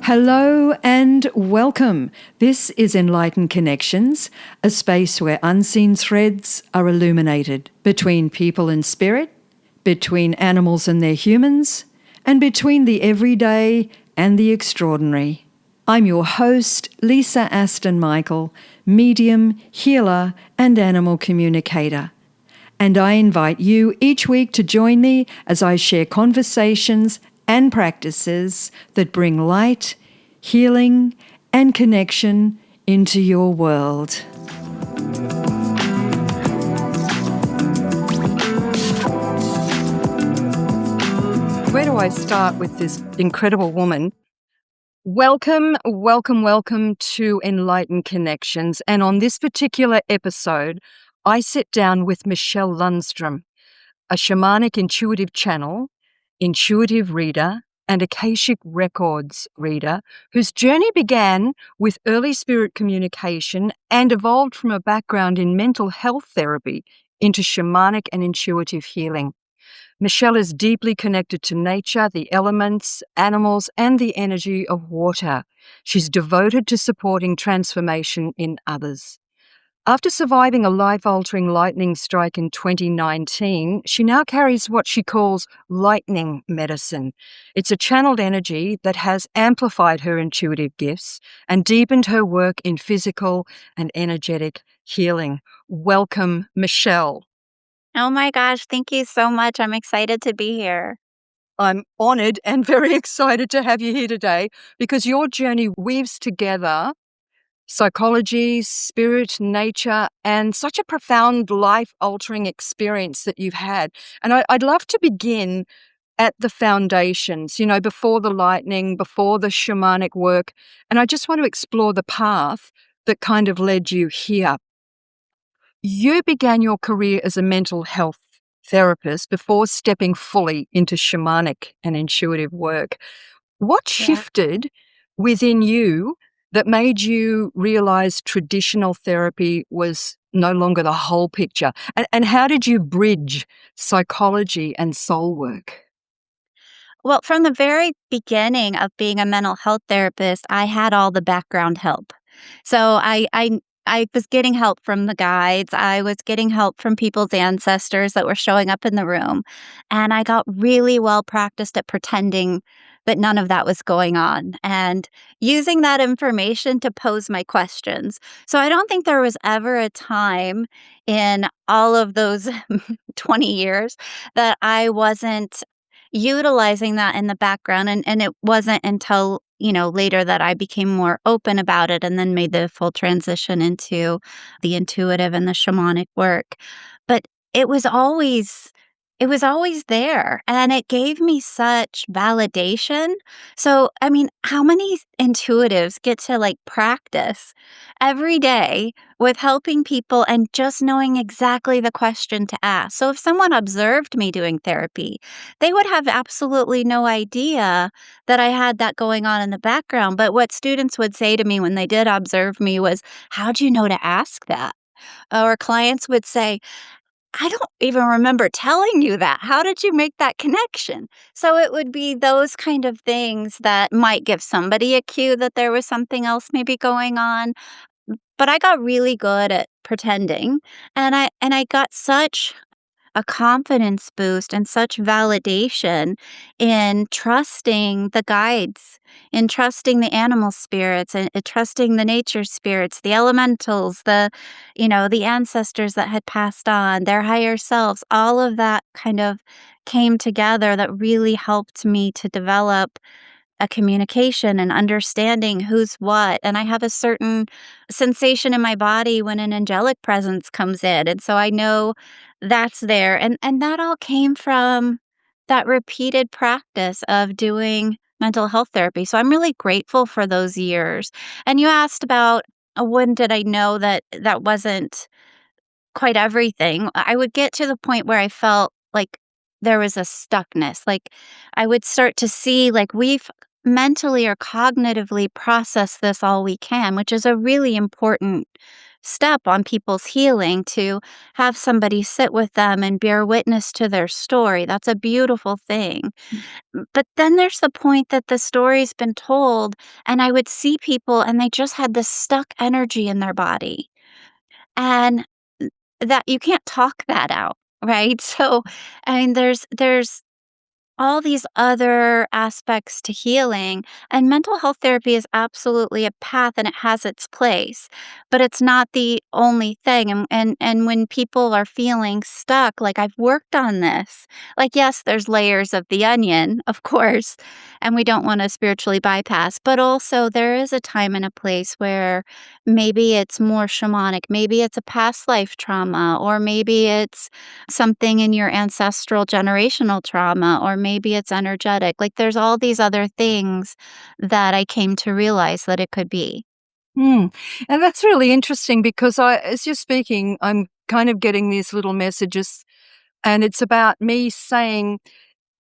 Hello and welcome. This is Enlightened Connections, a space where unseen threads are illuminated between people and spirit, between animals and their humans, and between the everyday and the extraordinary. I'm your host, Lisa Aston Michael, medium, healer, and animal communicator. And I invite you each week to join me as I share conversations and practices that bring light, healing, and connection into your world. Where do I start with this incredible woman? Welcome to Enlightened Connections. And on this particular episode, I sit down with Michele Lundstrom, a Shamanic Intuitive Channel, intuitive reader, and Akashic Records Reader, whose journey began with early spirit communication and evolved from a background in mental health therapy into shamanic and intuitive healing. Michele is deeply connected to nature, the elements, animals, and the energy of water. She's devoted to supporting transformation in others. After surviving a life-altering lightning strike in 2019, she now carries what she calls lightning medicine. It's a channeled energy that has amplified her intuitive gifts and deepened her work in physical and energetic healing. Welcome, Michele. Oh my gosh, thank you so much. I'm excited to be here. I'm honored and very excited to have you here today because your journey weaves together psychology, spirit, nature, and such a profound life-altering experience that you've had. And I'd love to begin at the foundations, before the lightning, before the shamanic work. And I just want to explore the path that kind of led you here. You began your career as a mental health therapist before stepping fully into shamanic and intuitive work. What shifted within you that made you realize traditional therapy was no longer the whole picture? And how did you bridge psychology and soul work? Well, from the very beginning of being a mental health therapist, I had all the background help. So I was getting help from the guides. I was getting help from people's ancestors that were showing up in the room. And I got really well practiced at pretending that none of that was going on and using that information to pose my questions. So I don't think there was ever a time in all of those 20 years that I wasn't utilizing that in the background, and it wasn't until, later that I became more open about it and then made the full transition into the intuitive and the shamanic work. But it was always it was always there, and it gave me such validation. So, I mean, how many intuitives get to, practice every day with helping people and just knowing exactly the question to ask? So if someone observed me doing therapy, they would have absolutely no idea that I had that going on in the background. But what students would say to me when they did observe me was, "How'd you know to ask that?" Or clients would say, "I don't even remember telling you that. How did you make that connection?" So it would be those kind of things that might give somebody a cue that there was something else maybe going on. But I got really good at pretending, and I got such a confidence boost and such validation in trusting the guides, in trusting the animal spirits, and trusting the nature spirits, the elementals, the ancestors that had passed on, their higher selves. All of that kind of came together that really helped me to develop a communication and understanding who's what. And I have a certain sensation in my body when an angelic presence comes in. And so I know that's there. And that all came from that repeated practice of doing mental health therapy. So I'm really grateful for those years. And you asked about when did I know that that wasn't quite everything. I would get to the point where I felt like there was a stuckness. Like I would start to see like we've mentally or cognitively processed this all we can, which is a really important step on people's healing to have somebody sit with them and bear witness to their story. That's a beautiful thing. But then there's the point that the story's been told, and I would see people and they just had this stuck energy in their body. And that you can't talk that out, right? So, I mean, there's all these other aspects to healing, and mental health therapy is absolutely a path and it has its place, but it's not the only thing. And when people are feeling stuck, like I've worked on this, like yes, there's layers of the onion, of course, and we don't want to spiritually bypass, but also there is a time and a place where maybe it's more shamanic, maybe it's a past life trauma, or maybe it's something in your ancestral generational trauma, or maybe it's energetic. Like there's all these other things that I came to realize that it could be. Mm. And that's really interesting because as you're speaking, I'm kind of getting these little messages, and it's about me saying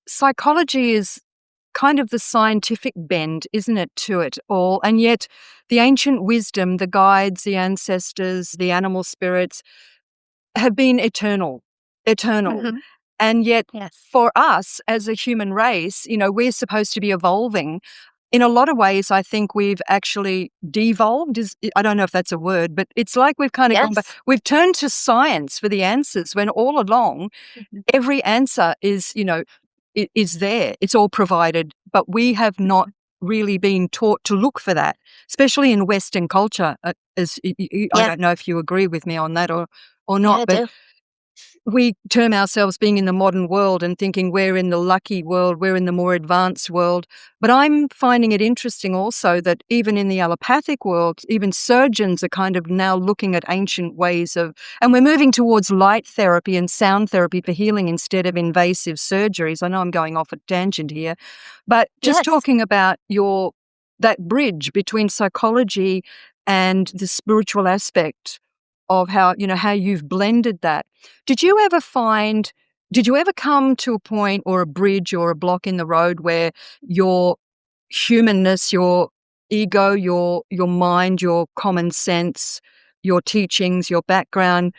psychology is kind of the scientific bend, isn't it, to it all? And yet, the ancient wisdom, the guides, the ancestors, the animal spirits have been eternal, eternal. Mhm. And yet, Yes. for us as a human race, we're supposed to be evolving. In a lot of ways, I think we've actually devolved. I don't know if that's a word, but it's like we've kind of gone back. Yes. We've turned to science for the answers when all along Mhm. every answer is there. It's all provided, but we have not Mhm. really been taught to look for that, especially in Western culture. I Yeah. don't know if you agree with me on that or Yeah, not, I but do. we term ourselves being in the modern world and thinking we're in the lucky world, we're in the more advanced world. But I'm finding it interesting also that even in the allopathic world, even surgeons are kind of now looking at ancient ways and we're moving towards light therapy and sound therapy for healing instead of invasive surgeries. I know I'm going off a tangent here, but just Yes. talking about that bridge between psychology and the spiritual aspect of how you've blended that. Did you ever find did you ever come to a point or a bridge or a block in the road where your humanness, your ego, your mind, your common sense, your teachings, your background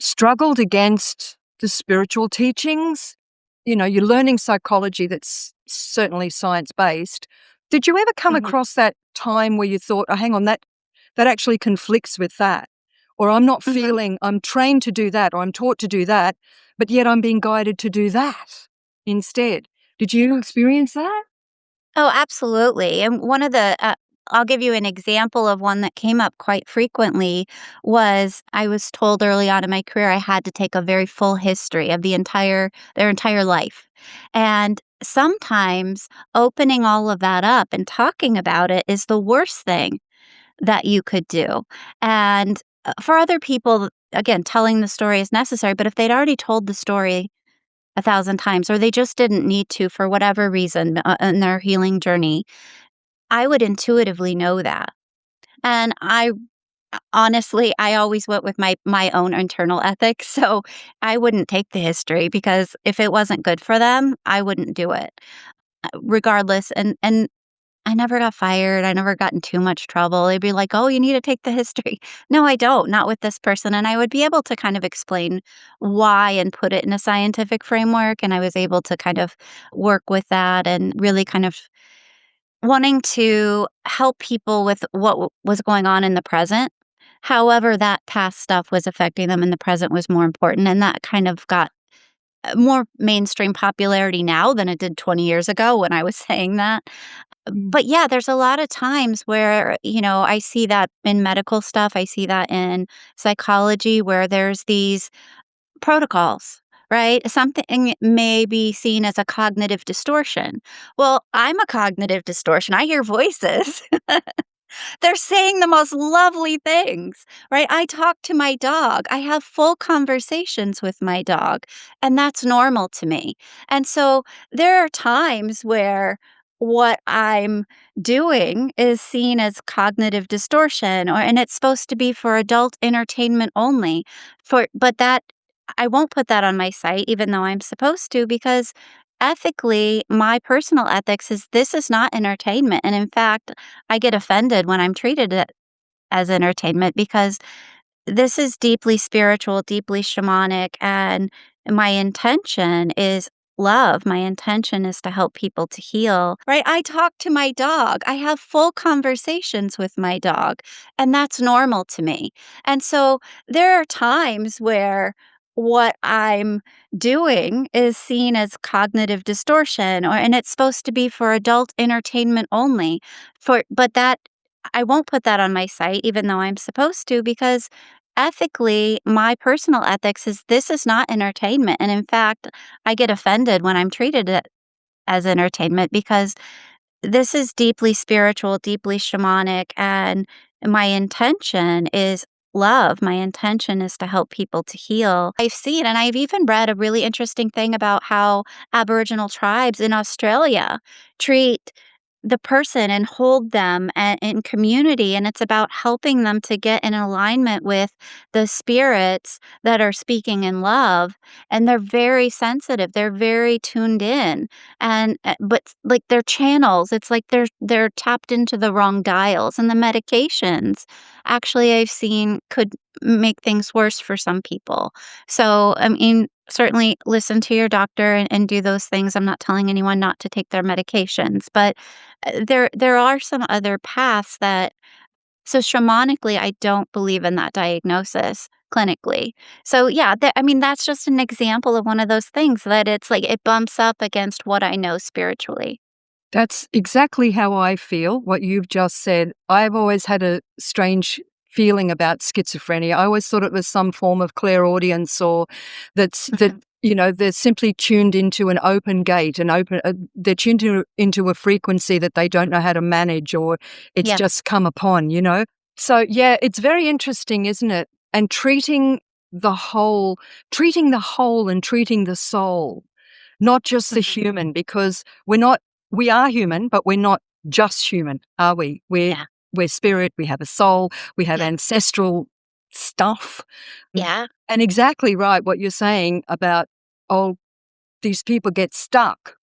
struggled against the spiritual teachings? You're learning psychology that's certainly science-based. Did you ever come Mhm. across that time where you thought, "Oh, hang on, that actually conflicts with that," or Mhm. I'm trained to do that, or I'm taught to do that, but yet I'm being guided to do that instead. Did you experience that? Oh, absolutely. And one of the I'll give you an example of one that came up quite frequently was I was told early on in my career I had to take a very full history of their entire life. And sometimes opening all of that up and talking about it is the worst thing that you could do. And for other people, again, telling the story is necessary, but if they'd already told the story a thousand times or they just didn't need to for whatever reason in their healing journey, I would intuitively know that. And I honestly, I always went with my own internal ethics, so I wouldn't take the history because if it wasn't good for them, I wouldn't do it, regardless. And I never got fired. I never got in too much trouble. They'd be like, "Oh, you need to take the history." No, I don't. Not with this person. And I would be able to kind of explain why and put it in a scientific framework. And I was able to kind of work with that and really kind of wanting to help people with what was going on in the present. However, that past stuff was affecting them and the present was more important. And that kind of got more mainstream popularity now than it did 20 years ago when I was saying that. Mm. But yeah, there's a lot of times where, I see that in medical stuff. I see that in psychology where there's these protocols, right? Something may be seen as a cognitive distortion. Well, I'm a cognitive distortion. I hear voices. They're saying the most lovely things, right? I talk to my dog. I have full conversations with my dog, and that's normal to me. And so there are times where what I'm doing is seen as cognitive distortion and it's supposed to be for adult entertainment only. But that I won't put that on my site even though I'm supposed to because ethically my personal ethics is this is not entertainment and in fact I get offended when I'm treated as entertainment because this is deeply spiritual, deeply shamanic, and my intention is love. My intention is to help people to heal, right? I talk to my dog. I have full conversations with my dog, and that's normal to me. And so there are times where what I'm doing is seen as cognitive distortion or and it's supposed to be for adult entertainment only. But that I won't put that on my site even though I'm supposed to because ethically, my personal ethics is this is not entertainment. And in fact, I get offended when I'm treated it as entertainment because this is deeply spiritual, deeply shamanic, and my intention is love. My intention is to help people to heal. I've seen, and I've even read a really interesting thing about how Aboriginal tribes in Australia treat the person and hold them in community. And it's about helping them to get in alignment with the spirits that are speaking in love. And they're very sensitive, they're very tuned in and, but, like, their channels, it's like they're tapped into the wrong dials, and the medications, actually, I've seen could make things worse for some people. So, I mean, certainly listen to your doctor and do those things. I'm not telling anyone not to take their medications, but, there are some other paths that so shamanically, I don't believe in that diagnosis clinically. So yeah, I mean, that's just an example of one of those things that it's like it bumps up against what I know spiritually. That's exactly how I feel, what you've just said. I've always had a strange feeling about schizophrenia. I always thought it was some form of clairaudience or that, Mhm. they're simply tuned into an open gate, they're tuned into a frequency that they don't know how to manage or it's Yeah. just come upon, you know? So, yeah, it's very interesting, isn't it? And treating the whole and treating the soul, not just the Mhm. human, because we are human, but we're not just human, are we? Yeah. We're spirit, we have a soul, we have Yeah. ancestral stuff. Yeah. And exactly right what you're saying about, oh, these people get stuck.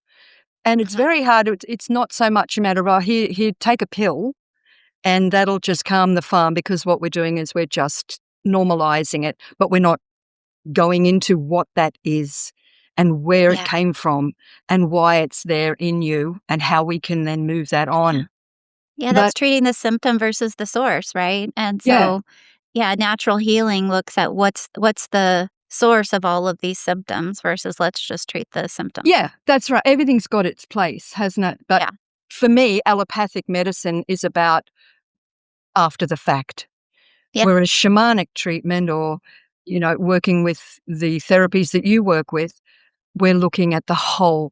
And it's Mhm. very hard. It's not so much a matter of, oh, here, take a pill and that'll just calm the farm because what we're doing is we're just normalizing it, but we're not going into what that is and where it Yeah. came from and why it's there in you and how we can then move that Yeah. on. Yeah, that's But treating the symptom versus the source, right? And yeah, so, yeah, natural healing looks at what's the source of all of these symptoms versus let's just treat the symptom. yeah, that's right. Everything's got its place, hasn't it? But Yeah. for me, allopathic medicine is about after the fact, Yeah. whereas shamanic treatment or, working with the therapies that you work with, we're looking at Mhm.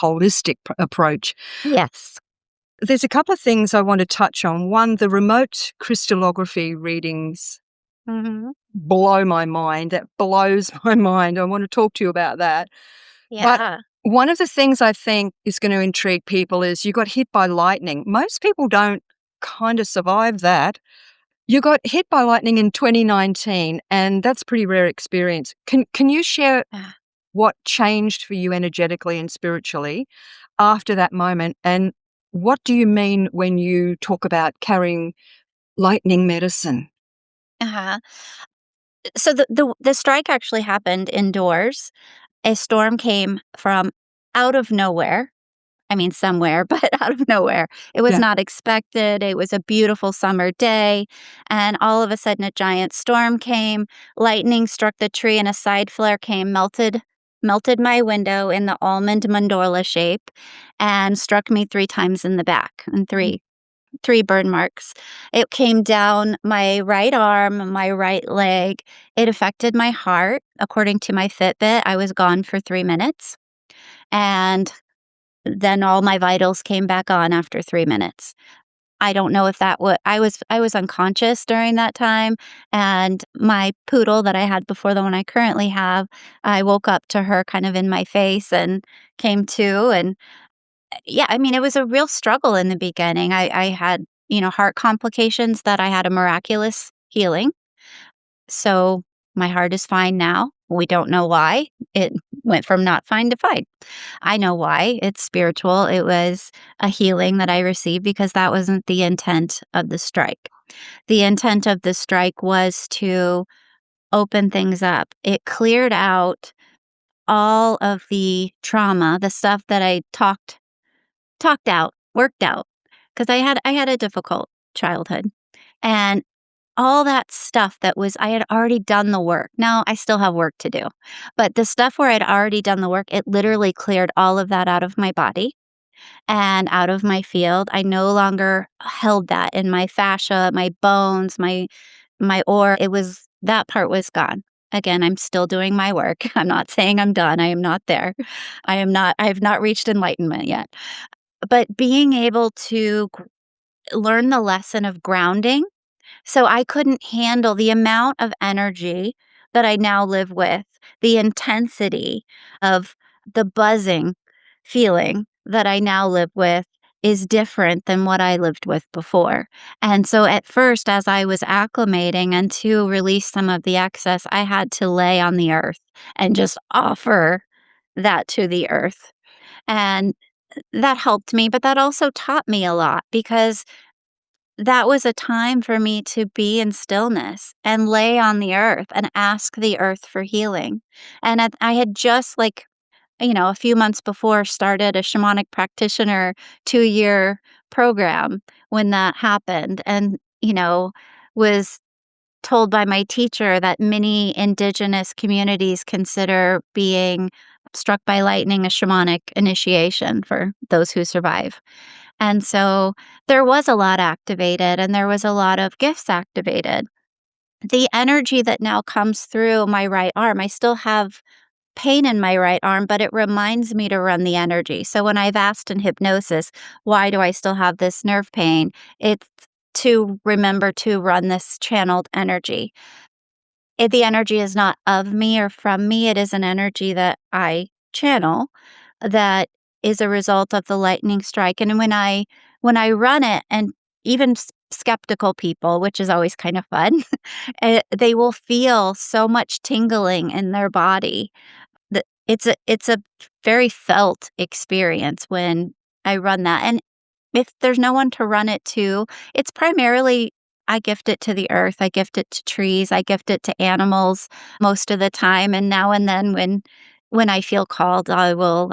holistic approach. Yes. There's a couple of things I want to touch on. One, the remote crystallography readings Mhm. blow my mind. That blows my mind. I want to talk to you about that. But Yeah. one of the things I think is going to intrigue people is you got hit by lightning. Most people don't kind of survive that. You got hit by lightning in 2019, and that's a pretty rare experience. Can you share Yeah. what changed for you energetically and spiritually after that moment? And what do you mean when you talk about carrying lightning medicine? Uh-huh. So the strike actually happened indoors. A storm came from out of nowhere. I mean, somewhere, but out of nowhere. It was Yeah. not expected. It was a beautiful summer day, and all of a sudden, a giant storm came. Lightning struck the tree, and a side flare came, melted my window in the almond mandorla shape, and struck me 3 times in the back, and three burn marks. It came down my right arm, my right leg. It affected my heart. According to my Fitbit, I was gone for 3 minutes, and then all my vitals came back on after 3 minutes. I don't know if that would I was unconscious during that time, and my poodle that I had before the one I currently have, I woke up to her kind of in my face and came to, and yeah, I mean, it was a real struggle in the beginning. I had, heart complications that I had a miraculous healing. So, my heart is fine now. We don't know why. It went from not fine to fine. I know why. It's spiritual. It was a healing that I received because that wasn't the intent of the strike. The intent of the strike was to open things up. It cleared out all of the trauma, the stuff that I talked out, worked out, because I had a difficult childhood, and all that stuff that was I had already done the work. Now, I still have work to do, but the stuff where I'd already done the work, it literally cleared all of that out of my body and out of my field. I no longer held that in my fascia, my bones, my ore. It was that part was gone. Again, I'm still doing my work. I'm not saying I'm done. I am not there. I have not reached enlightenment yet. But being able to learn the lesson of grounding, so I couldn't handle the amount of energy that I now live with, the intensity of the buzzing feeling that I now live with is different than what I lived with before. And so at first, as I was acclimating and to release some of the excess, I had to lay on the earth and just offer that to the earth. And that helped me, but that also taught me a lot because that was a time for me to be in stillness and lay on the earth and ask the earth for healing. And I had just a few months before started a shamanic practitioner 2-year program when that happened and, was told by my teacher that many indigenous communities consider being struck by lightning a shamanic initiation for those who survive. And so there was a lot activated and there was a lot of gifts activated. The energy that now comes through my right arm, I still have pain in my right arm, but it reminds me to run the energy. So when I've asked in hypnosis, why do I still have this nerve pain? It's to remember to run this channeled energy. The energy is not of me or from me. It is an energy that I channel that is a result of the lightning strike. And when I run it, and even skeptical people, which is always kind of fun, they will feel so much tingling in their body. It's a very felt experience when I run that. And if there's no one to run it to, it's primarily I gift it to the earth, I gift it to trees, I gift it to animals most of the time, and now and then when I feel called, I will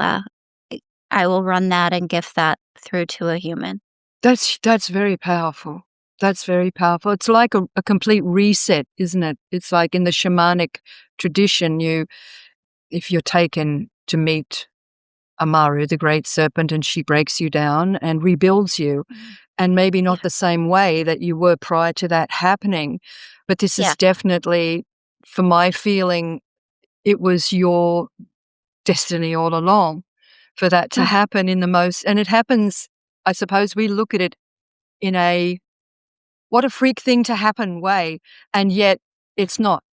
run that and gift that through to a human. That's very powerful. That's very powerful. It's like a complete reset, isn't it? It's like in the shamanic tradition, if you're taken to meet Amaru, the great serpent, and she breaks you down and rebuilds you, and maybe Yeah. not the same way that you were prior to that happening. But this is Yeah. definitely, for my feeling, it was your destiny all along for that to Mm. happen in the most, and it happens, I suppose we look at it in a what a freak thing to happen way, and yet it's not.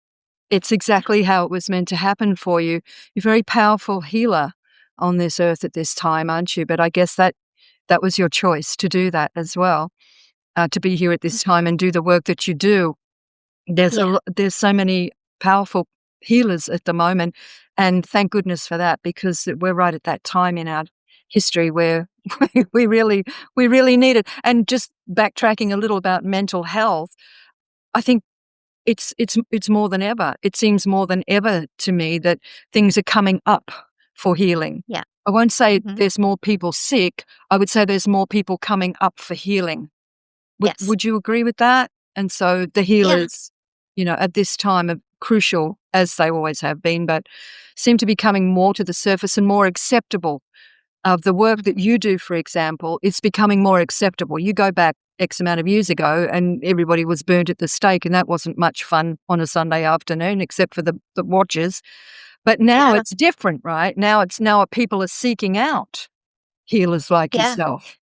It's exactly how it was meant to happen for you. You're a very powerful healer on this earth at this time, aren't you? But I guess that was your choice to do that as well, to be here at this time and do the work that you do. Yeah. There's so many powerful healers at the moment, and thank goodness for that because we're right at that time in our history where we really we really need it. And just backtracking a little about mental health, I think it's more than ever. It seems more than ever to me that things are coming up for healing. Yeah. I won't say Mhm. there's more people sick. I would say there's more people coming up for healing. Would Yes. would you agree with that? And so the Yeah. healers, at this time are crucial, as they always have been, but seem to be coming more to the surface and more acceptable. Of the work that you do, for example, it's becoming more acceptable. You go back X amount of years ago and everybody was burnt at the stake, and that wasn't much fun on a Sunday afternoon except for the watchers. But now Yeah. it's different, right? Now people are seeking out healers like Yeah. yourself.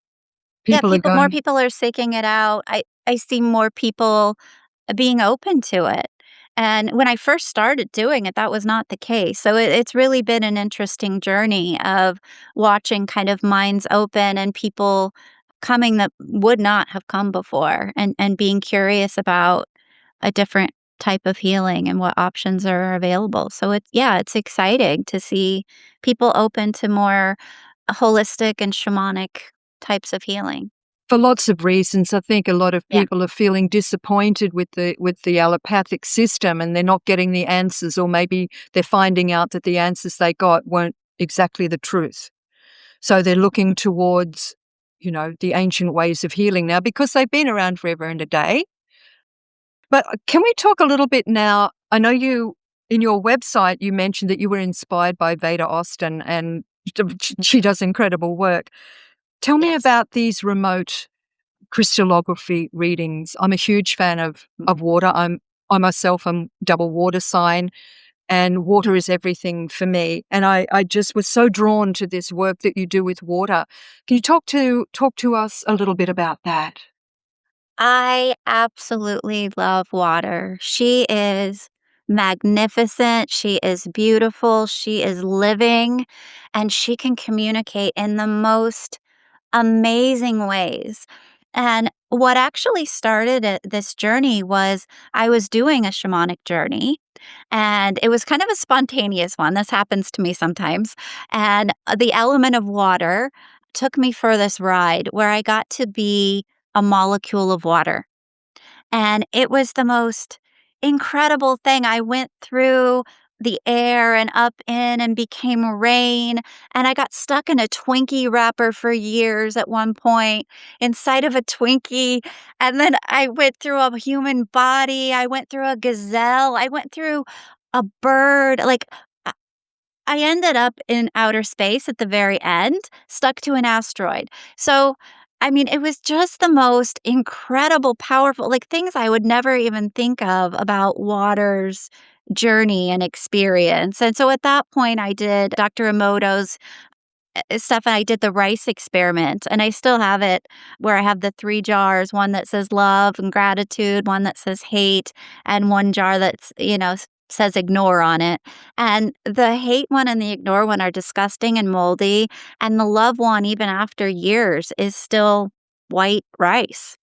Yeah, People are more going, people are seeking it out. I see more people being open to it. And when I first started doing it, that was not the case. So it's really been an interesting journey of watching kind of minds open and people coming that would not have come before and being curious about a different type of healing and what options are available. So it's exciting to see people open to more holistic and shamanic types of healing. For lots of reasons, I think a lot of Yeah. people are feeling disappointed with the allopathic system, and they're not getting the answers, or maybe they're finding out that the answers they got weren't exactly the truth. So they're looking towards, the ancient ways of healing now, because they've been around forever and a day. But can we talk a little bit now? I know in your website, you mentioned that you were inspired by Veda Austin, and she does incredible work. Tell me Yes. about these remote crystallography readings. I'm a huge fan of water. I myself am double water sign, and water is everything for me. And I just was so drawn to this work that you do with water. Can you talk to us a little bit about that? I absolutely love water. She is magnificent. She is beautiful. She is living, and she can communicate in the most amazing ways. And what actually started this journey was I was doing a shamanic journey, and it was kind of a spontaneous one. This happens to me sometimes. And the element of water took me for this ride where I got to be a molecule of water. And it was the most incredible thing. I went through the air and up in and became rain. And I got stuck in a Twinkie wrapper for years at one point, inside of a Twinkie. And then I went through a human body. I went through a gazelle. I went through a bird. Like, I ended up in outer space at the very end, stuck to an asteroid. So, I mean, it was just the most incredible, powerful, like things I would never even think of about water's journey and experience. And so at that point, I did Dr. Emoto's stuff, and I did the rice experiment, and I still have it where I have the 3 jars, one that says love and gratitude, one that says hate, and one jar that's, says ignore on it. And the hate one and the ignore one are disgusting and moldy, and the love one, even after years, is still white rice.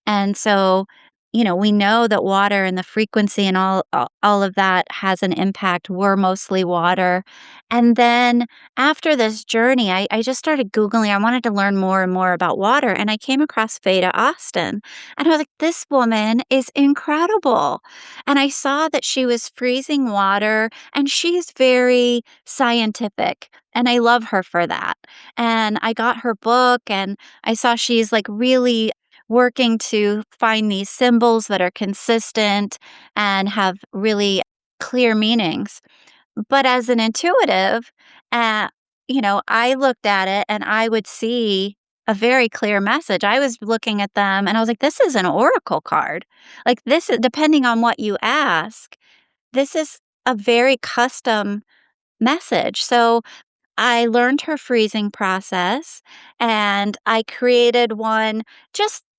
And so, we know that water and the frequency and all of that has an impact. We're mostly water. And then after this journey, I just started Googling. I wanted to learn more and more about water. And I came across Veda Austin. And I was like, this woman is incredible. And I saw that she was freezing water, and she's very scientific. And I love her for that. And I got her book, and I saw she's like really working to find these symbols that are consistent and have really clear meanings. But as an intuitive, uh, I looked at it and I would see a very clear message. I was looking at them and I was like, this is an oracle card. Like, this is, depending on what you ask, this is a very custom message. So I learned her freezing process, and I created one.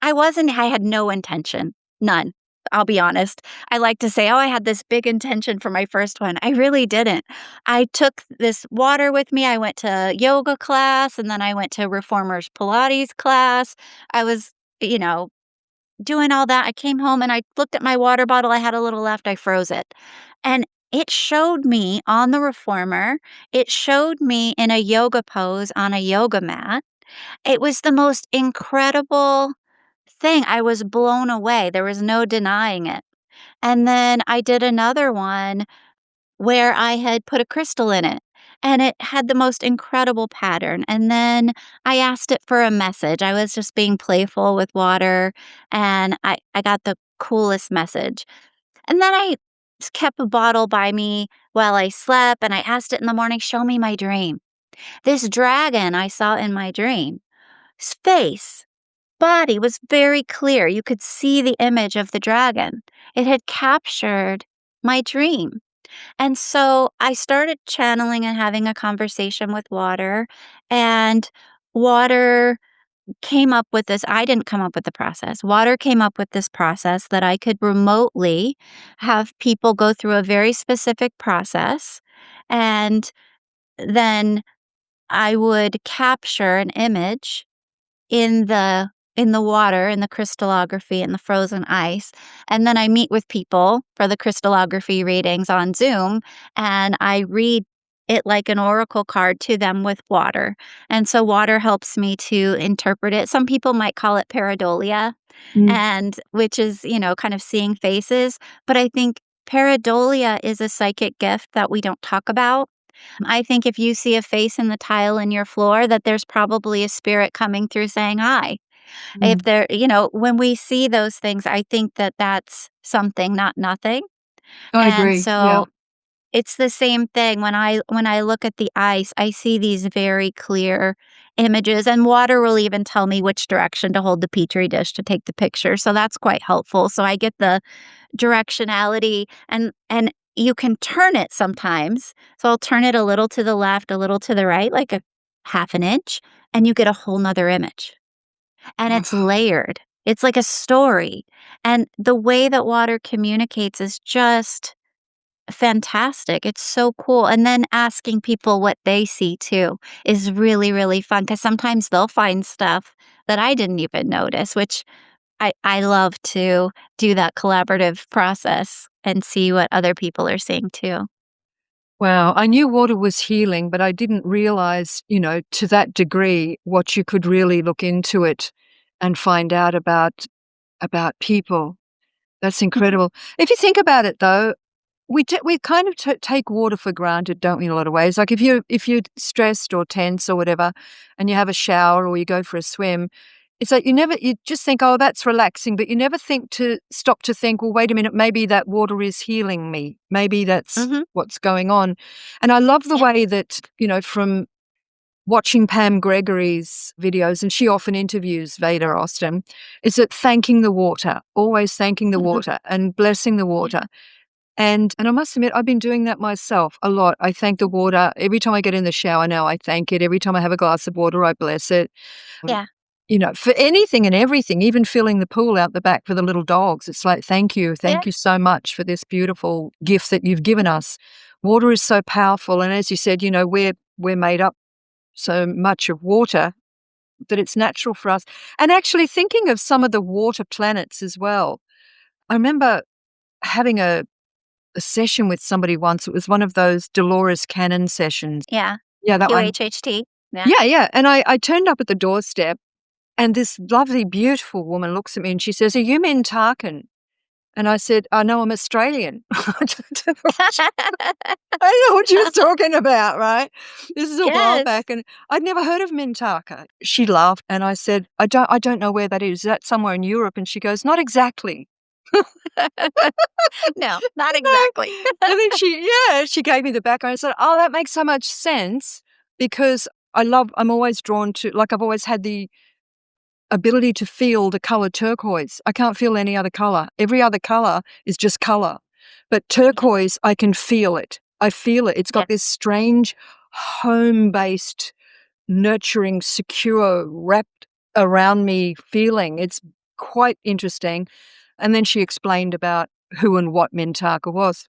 I had no intention, none. I'll be honest. I like to say, oh, I had this big intention for my first one. I really didn't. I took this water with me. I went to yoga class, and then I went to reformers Pilates class. I was, you know, doing all that. I came home and I looked at my water bottle. I had a little left. I froze it. And it showed me on the reformer, it showed me in a yoga pose on a yoga mat. It was the most incredible thing. I was blown away. There was no denying it. And then I did another one where I had put a crystal in it, and it had the most incredible pattern. And then I asked it for a message. I was just being playful with water, and I got the coolest message. And then I kept a bottle by me while I slept, and I asked it in the morning, show me my dream. This dragon I saw in my dream, face, body was very clear. You could see the image of the dragon. It had captured my dream. And so I started channeling and having a conversation with water, and water came up with this. I didn't come up with the process. Water came up with this process that I could remotely have people go through a very specific process, and then I would capture an image in the in the water, in the crystallography and the frozen ice. And then I meet with people for the crystallography readings on Zoom, and I read it like an oracle card to them with water. And so water helps me to interpret it. Some people might call it pareidolia, Mm. and which is, kind of seeing faces. But I think pareidolia is a psychic gift that we don't talk about. I think if you see a face in the tile in your floor, that there's probably a spirit coming through saying hi. If Mm. when we see those things, I think that that's something, not nothing. I And agree. Yeah. so it's the same thing when I look at the ice, I see these very clear images, and water will even tell me which direction to hold the petri dish to take the picture. So that's quite helpful. So I get the directionality, and you can turn it sometimes. So I'll turn it a little to the left, a little to the right, like a half an inch, and you get a whole nother image. And it's layered. It's like a story. And the way that water communicates is just fantastic. It's so cool. And then asking people what they see too is really, really fun because sometimes they'll find stuff that I didn't even notice, which I love to do that collaborative process and see what other people are seeing too. Wow. I knew water was healing, but I didn't realize, to that degree, what you could really look into it and find out about people. That's Mhm. incredible. If you think about it, though, we kind of take water for granted, don't we? In a lot of ways, like if you're stressed or tense or whatever, and you have a shower or you go for a swim, it's like you just think, oh, that's relaxing, but you never think to stop to think, well, wait a minute, maybe that water is healing me. Maybe that's Mhm. what's going on. And I love the Yeah. way that from watching Pam Gregory's videos, and she often interviews Veda Austin, is that thanking the water, always thanking the Mhm. water and blessing the Yeah. water. And I must admit, I've been doing that myself a lot. I thank the water. Every time I get in the shower now, I thank it. Every time I have a glass of water, I bless it. Mm. Yeah. For anything and everything, even filling the pool out the back for the little dogs. It's like, thank you. Yeah. Thank you so much for this beautiful gift that you've given us. Water is so powerful. And as you said, we're made up so much of water that it's natural for us. And actually thinking of some of the water planets as well. I remember having a session with somebody once. It was one of those Dolores Cannon sessions. Yeah. Yeah, that one. QHHT. Yeah. Yeah, yeah. And I turned up at the doorstep, and this lovely, beautiful woman looks at me and she says, "Are you Mintarkan?" And I said, "Oh, no, I'm Australian." I don't know what I didn't know what she was talking about, right? This is a while Yes. back, and I'd never heard of Mintaka. She laughed, and I said, I don't know where that is. Is that somewhere in Europe?" And she goes, "Not exactly." No, not No. exactly. And then she gave me the background and said, "Oh, that makes so much sense because I'm always drawn to, like, I've always had the ability to feel the color turquoise. I can't feel any other color. Every other color is just color. But Yeah. turquoise, I can feel it. I feel it. It's got this Yes. strange home-based, nurturing, secure, wrapped around me feeling. It's quite interesting." And then she explained about who and what Mintaka was.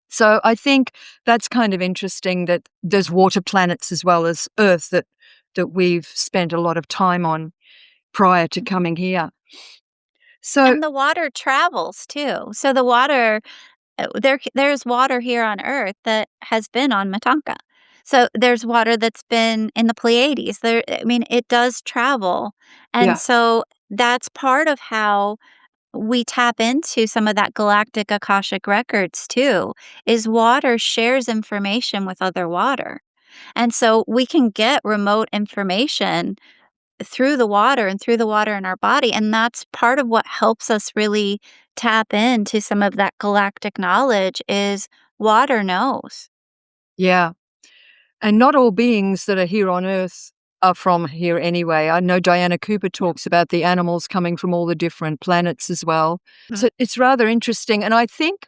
So I think that's kind of interesting that there's water planets as well as Earth that we've spent a lot of time on prior to coming here. So And the water travels too. So the water there's water here on Earth that has been on Matanka. So there's water that's been in the Pleiades. I mean, it does travel. And yeah, so that's part of how we tap into some of that galactic Akashic records too, is water shares information with other water. And so we can get remote information through the water and through the water in our body. And that's part of what helps us really tap into some of that galactic knowledge is water knows. yeah. And not all beings that are here on Earth are from here anyway. I know Diana Cooper Yeah. talks about the animals coming from all the different planets as well. Mm. So it's rather interesting. And I think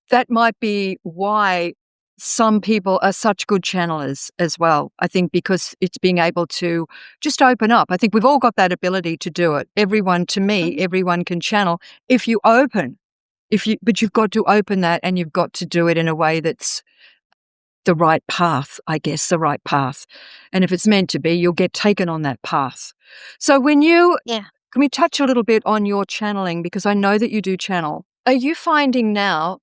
that might be why some people are such good channelers as well. I think because it's being able to just open up. I think we've all got that ability to do it. Everyone, to me, Mhm. everyone can channel if you open. But you've got to open that and you've got to do it in a way that's the right path, I guess, the right path. And if it's meant to be, you'll get taken on that path. So when you Yeah. can we touch a little bit on your channeling? Because I know that you do channel. Are you finding now,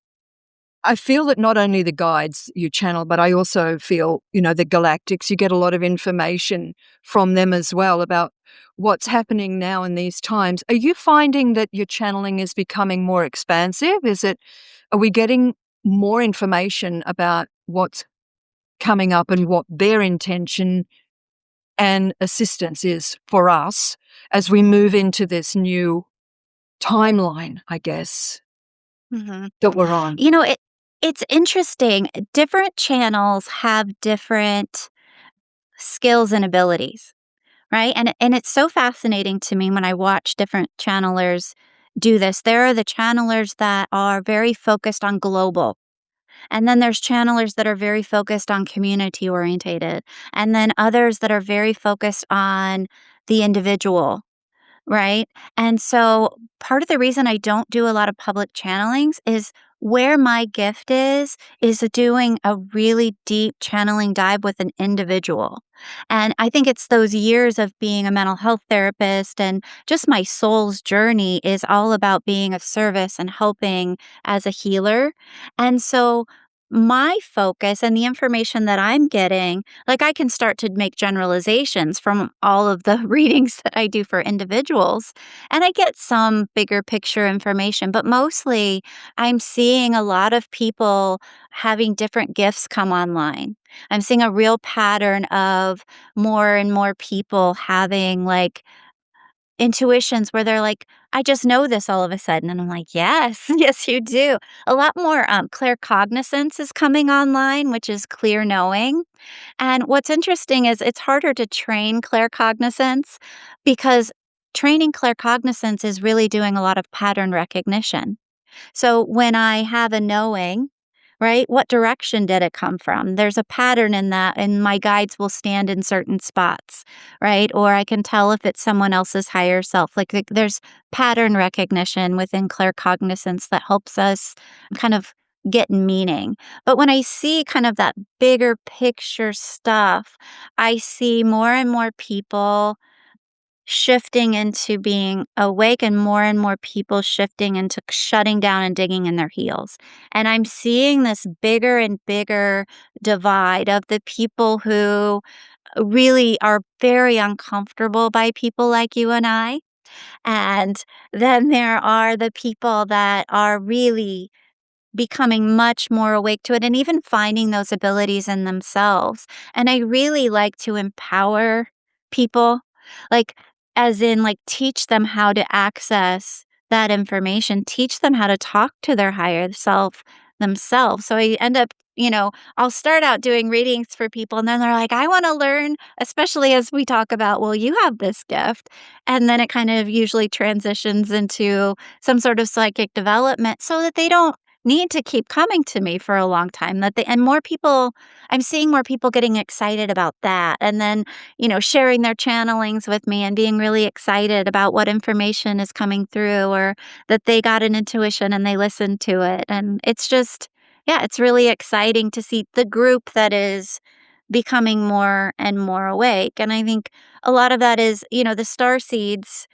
I feel that not only the guides you channel, but I also feel, the galactics, you get a lot of information from them as well about what's happening now in these times. Are you finding that your channeling is becoming more expansive? Are we getting more information about what's coming up and what their intention and assistance is for us as we move into this new timeline, I guess, Mhm. that we're on? It's interesting. Different channels have different skills and abilities, right? And it's so fascinating to me when I watch different channelers do this. There are the channelers that are very focused on global. And then there's channelers that are very focused on community orientated. And then others that are very focused on the individual. Right? And so part of the reason I don't do a lot of public channelings is where my gift is doing a really deep channeling dive with an individual. And I think it's those years of being a mental health therapist and just my soul's journey is all about being of service and helping as a healer. And so my focus and the information that I'm getting, like I can start to make generalizations from all of the readings that I do for individuals, and I get some bigger picture information, but mostly I'm seeing a lot of people having different gifts come online. I'm seeing a real pattern of more and more people having like intuitions where they're like, I just know this all of a sudden. And I'm like, yes, yes, you do. A lot more claircognizance is coming online, which is clear knowing. And what's interesting is it's harder to train claircognizance because training claircognizance is really doing a lot of pattern recognition. So when I have a knowing, right, what direction did it come from? There's a pattern in that, and my guides will stand in certain spots, right? Or I can tell if it's someone else's higher self. Like there's pattern recognition within claircognizance that helps us kind of get meaning. But when I see kind of that bigger picture stuff, I see more and more people shifting into being awake and more people shifting into shutting down and digging in their heels. And I'm seeing this bigger and bigger divide of the people who really are very uncomfortable by people like you and I. And then there are the people that are really becoming much more awake to it and even finding those abilities in themselves. And I really like to empower people, like, as in, like, teach them how to access that information, teach them how to talk to their higher self themselves. So I end up, I'll start out doing readings for people and then they're like, I want to learn, especially as we talk about, well, you have this gift. And then it kind of usually transitions into some sort of psychic development so that they don't need to keep coming to me for a long time that they and more people I'm seeing more people getting excited about that and then, sharing their channelings with me and being really excited about what information is coming through or that they got an intuition and they listened to it. And it's just yeah, it's really exciting to see the group that is becoming more and more awake. And I think a lot of that is, the star seeds,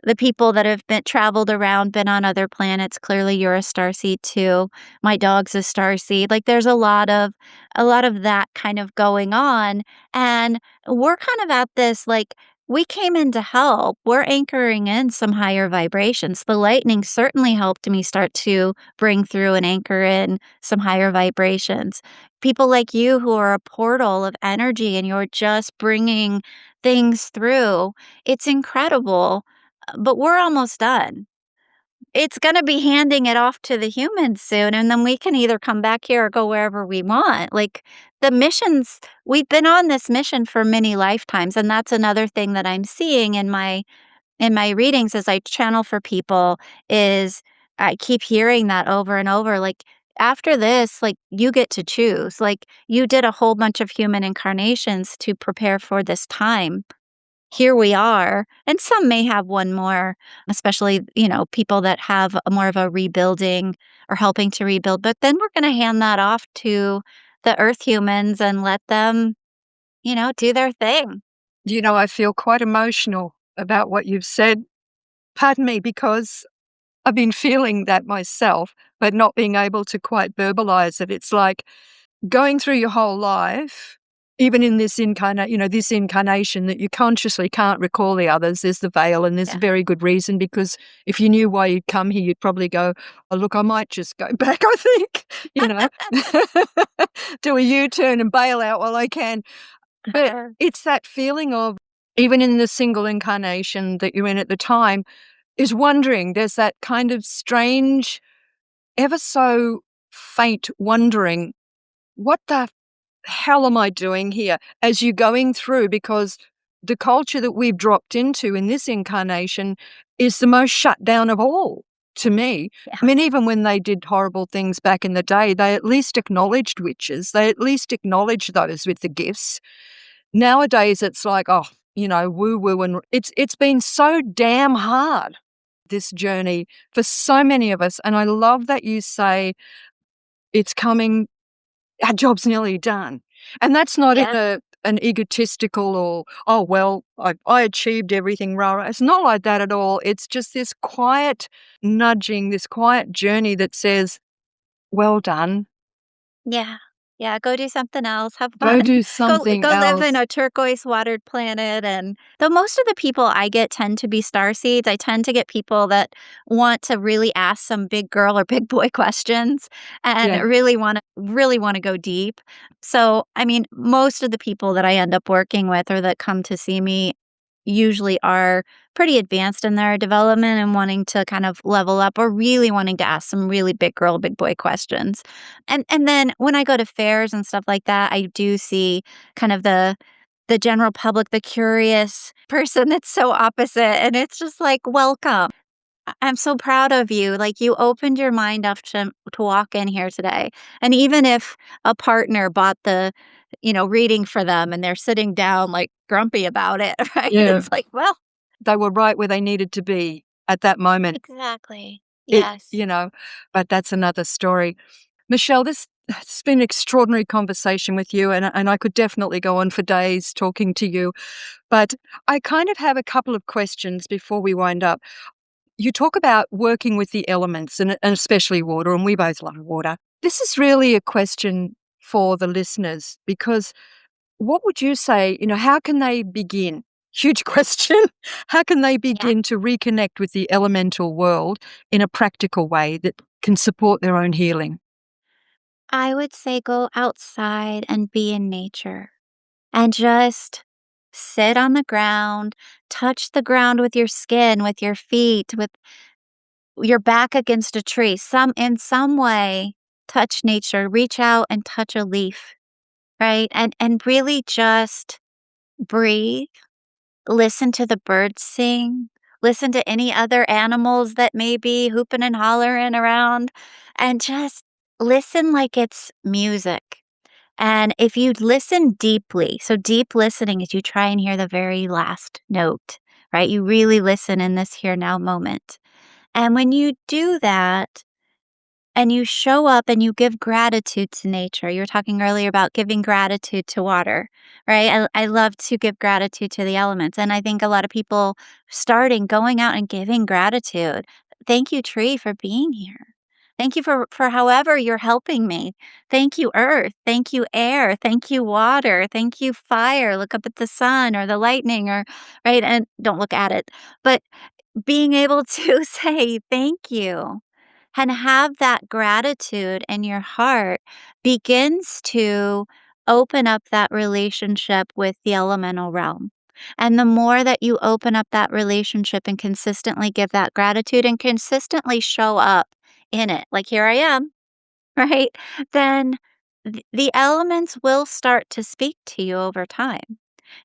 the people that have been traveled around, been on other planets. Clearly you're a starseed too. My dog's a starseed. Like there's a lot of that kind of going on. And we're kind of at this like we came in to help. We're anchoring in some higher vibrations. The lightning certainly helped me start to bring through and anchor in some higher vibrations. People like you who are a portal of energy and you're just bringing things through. It's incredible, but we're almost done. It's gonna be handing it off to the humans soon, and then we can either come back here or go wherever we want. Like, the missions we've been on this mission for many lifetimes, and that's another thing that I'm seeing in my readings as I channel for people is I keep hearing that over and over, like, after this, like, you get to choose. Like, you did a whole bunch of human incarnations to prepare for this time. Here we are, and some may have one more, especially, people that have a more of a rebuilding or helping to rebuild, but then we're gonna hand that off to the earth humans and let them, do their thing. I feel quite emotional about what you've said pardon me, because I've been feeling that myself, but not being able to quite verbalize it. It's like going through your whole life, even in this this incarnation, that you consciously can't recall the others. There's the veil, and there's a Yeah. very good reason, because if you knew why you'd come here, you'd probably go, "Oh, look, I might just go back," I think, you know, do a U-turn and bail out while I can. But it's that feeling of, even in the single incarnation that you're in at the time, is wondering. There's that kind of strange, ever so faint wondering, what the hell am I doing here? As you're going through, because the culture that we've dropped into in this incarnation is the most shut down of all, to me. Yeah. I mean, even when they did horrible things back in the day, they at least acknowledged witches. They at least acknowledged those with the gifts. Nowadays, it's like, oh, woo woo, and it's been so damn hard, this journey, for so many of us. And I love that you say it's coming, our job's nearly done. And that's not in Yeah. an egotistical or, oh, well, I achieved everything, rah, rah. It's not like that at all. It's just this quiet nudging, this quiet journey that says, well done, Yeah. Yeah, go do something else, have go fun. do Go something live in else. a turquoise watered planet. And though most of the people I get tend to be starseeds, I tend to get people that want to really ask some big girl or big boy questions and Yeah, really wanna go deep. So, I mean, most of the people that I end up working with or that come to see me usually are pretty advanced in their development and wanting to kind of level up or really wanting to ask some really big girl, big boy questions. And then when I go to fairs and stuff like that, I do see kind of the general public, the curious person that's so opposite, and it's just like, "Welcome. I'm so proud of you, like, you opened your mind up to walk in here today." And even if a partner bought the, reading for them and they're sitting down, like, grumpy about it, right? yeah. It's like, well, They were right where they needed to be at that moment. exactly. It Yes. you know, but that's another story. Michelle, this it's been an extraordinary conversation with you, and I could definitely go on for days talking to you, but I kind of have a couple of questions before we wind up. You talk about working with the elements, and especially water, and we both love water. This is really a question for the listeners, because what would you say, how can they begin? Huge question. How can they Yeah. begin to reconnect with the elemental world in a practical way that can support their own healing? I would say go outside and be in nature. And just sit on the ground, touch the ground with your skin, with your feet, with your back against a tree, in some way, touch nature, reach out and touch a leaf, right? And really just breathe, listen to the birds sing, listen to any other animals that may be hooping and hollering around, and just listen like it's music. And if you listen deeply, so deep listening is you try and hear the very last note, right? You really listen in this here now moment. And when you do that, and you show up and you give gratitude to nature. You were talking earlier about giving gratitude to water, right? I love to give gratitude to the elements. And I think a lot of people starting going out and giving gratitude. Thank you, tree, for being here. Thank you for however you're helping me. Thank you, earth. Thank you, air. Thank you, water. Thank you, fire. Look up at the sun or the lightning or right. And don't look at it. But being able to say thank you and have that gratitude in your heart begins to open up that relationship with the elemental realm. And the more that you open up that relationship and consistently give that gratitude and consistently show up in it, like here I am, right? Then the elements will start to speak to you over time.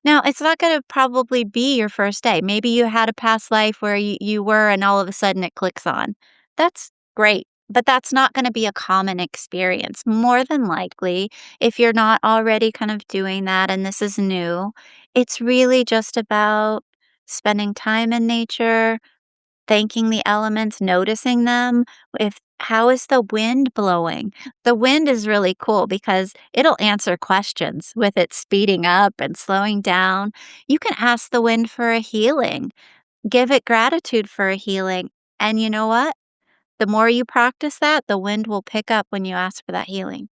Now, it's not gonna probably be your first day. Maybe you had a past life where you were and all of a sudden it clicks on. That's great, but that's not gonna be a common experience. More than likely, if you're not already kind of doing that and this is new, it's really just about spending time in nature, thanking the elements, noticing them. If how is the wind blowing? The wind is really cool because it'll answer questions with it speeding up and slowing down. You can ask the wind for a healing. give it gratitude for a healing. And you know what? The more you practice that, the wind will pick up when you ask for that healing.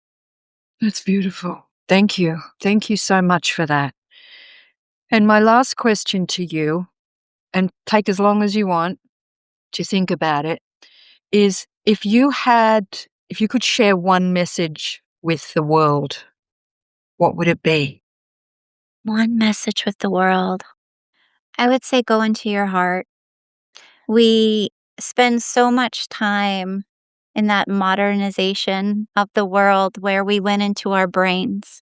That's beautiful. Thank you. Thank you so much for that. And my last question to you, and take as long as you want to think about it, is if you could share one message with the world, what would it be? One message with the world. I would say go into your heart. We spend so much time in that modernization of the world where we went into our brains.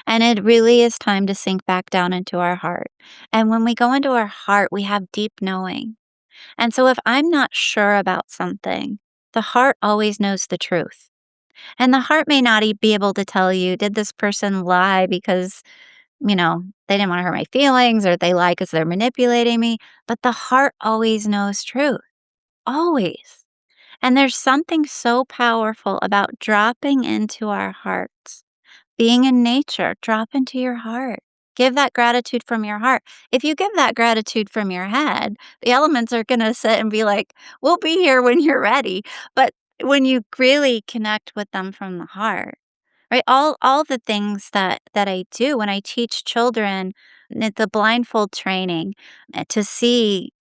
And it really is time to sink back down into our heart. And when we go into our heart, we have deep knowing. And so if I'm not sure about something, the heart always knows the truth. And the heart may not be able to tell you, did this person lie because, they didn't want to hurt my feelings or they lie because they're manipulating me. But the heart always knows truth. Always. And there's something so powerful about dropping into our hearts. Being in nature, drop into your heart. Give that gratitude from your heart. If you give that gratitude from your head, the elements are going to sit and be like, we'll be here when you're ready. But when you really connect with them from the heart, right? All the things that I do when I teach children the blindfold training to see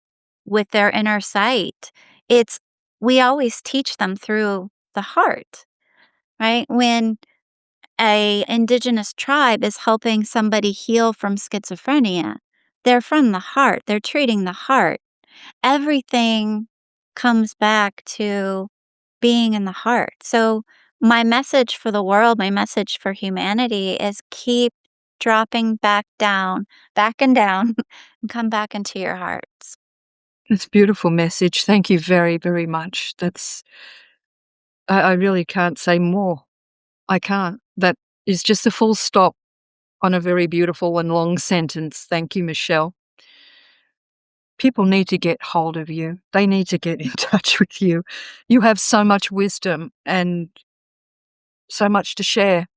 with their inner sight, it's we always teach them through the heart, right? When a indigenous tribe is helping somebody heal from schizophrenia, they're from the heart. They're treating the heart. Everything comes back to being in the heart. So my message for the world, my message for humanity is keep dropping back and down, and come back into your hearts. That's a beautiful message. Thank you very, very much. I really can't say more. I can't. That is just a full stop on a very beautiful and long sentence. Thank you, Michele. People need to get hold of you. They need to get in touch with you. You have so much wisdom and so much to share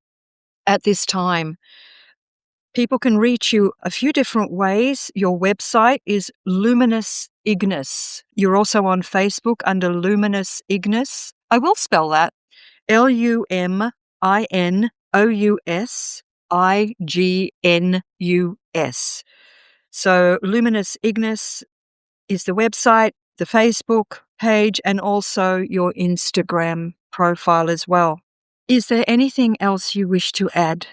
at this time. People can reach you a few different ways. Your website is Luminous Ignis. You're also on Facebook under Luminous Ignis. I will spell that. LuminousigNus. So Luminous Ignis is the website, the Facebook page, and also your Instagram profile as well. Is there anything else you wish to add?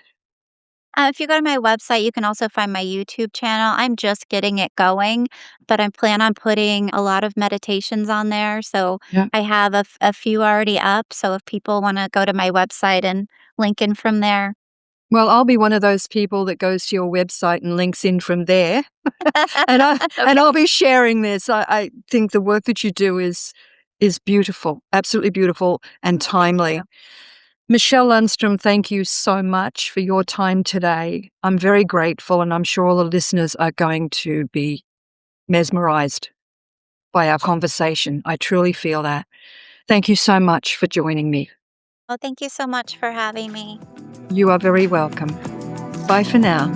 If you go to my website, you can also find my YouTube channel. I'm just getting it going, but I plan on putting a lot of meditations on there. So Yeah. I have a few already up. So if people want to go to my website and link in from there. Well, I'll be one of those people that goes to your website and links in from there. And I'll be sharing this. I think the work that you do is beautiful, absolutely beautiful and timely. Michele Lundstrom, thank you so much for your time today. I'm very grateful, and I'm sure all the listeners are going to be mesmerized by our conversation. I truly feel that. Thank you so much for joining me. Well, thank you so much for having me. You are very welcome. Bye for now.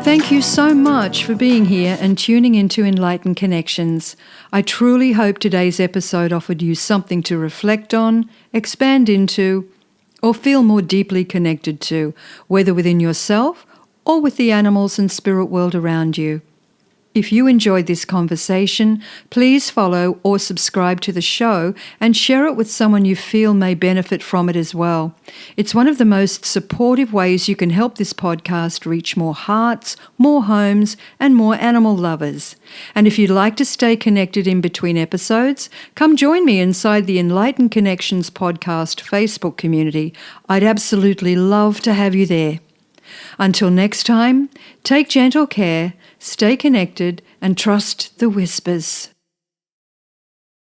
Thank you so much for being here and tuning into Enlightened Connections. I truly hope today's episode offered you something to reflect on, expand into, or feel more deeply connected to, whether within yourself or with the animals and spirit world around you. If you enjoyed this conversation, please follow or subscribe to the show and share it with someone you feel may benefit from it as well. It's one of the most supportive ways you can help this podcast reach more hearts, more homes, and more animal lovers. And if you'd like to stay connected in between episodes, come join me inside the Enlightened Connections podcast Facebook community. I'd absolutely love to have you there. Until next time, take gentle care, stay connected, and trust the whispers.